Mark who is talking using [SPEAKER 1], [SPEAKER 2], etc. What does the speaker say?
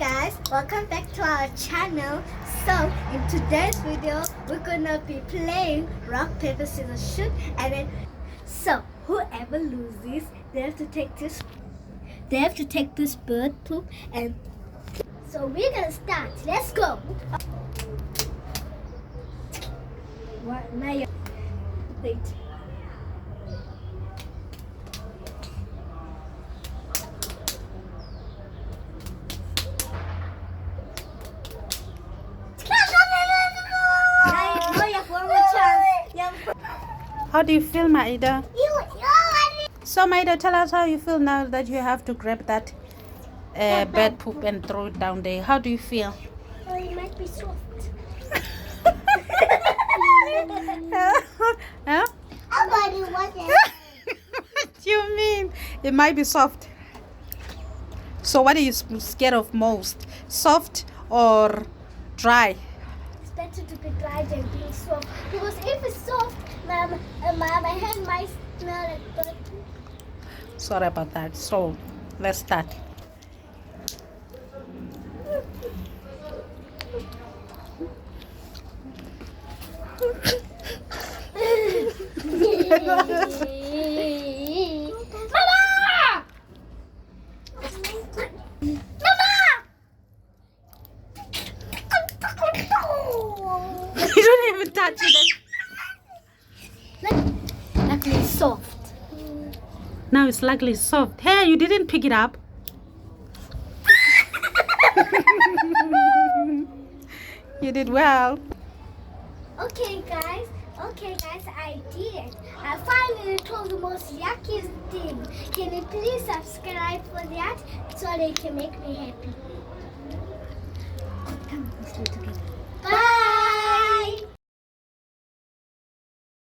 [SPEAKER 1] guys, welcome back to our channel. So in today's video we're gonna be playing rock paper scissors shoot, and then so whoever loses they have to take this bird poop. And so we're gonna start. Let's go. What now? Wait.
[SPEAKER 2] How do you feel, Maida? So, Maida, tell us how you feel now that you have to grab that bird poop and throw it down there. How do you feel?
[SPEAKER 1] Oh, it might be soft.
[SPEAKER 2] Huh? What do you mean? It might be soft. So, what are you scared of most? Soft or dry?
[SPEAKER 1] It's better to be dry than being soft, because if it's soft, my hand might smell like bird poop.
[SPEAKER 2] Sorry about that. So, let's start. You don't even touch it.
[SPEAKER 1] Luckily soft.
[SPEAKER 2] Now it's luckily soft. Hey, you didn't pick it up. You did well.
[SPEAKER 1] Okay guys, I did it. I finally told the most yuckiest thing. Can you please subscribe for that so they can make me happy?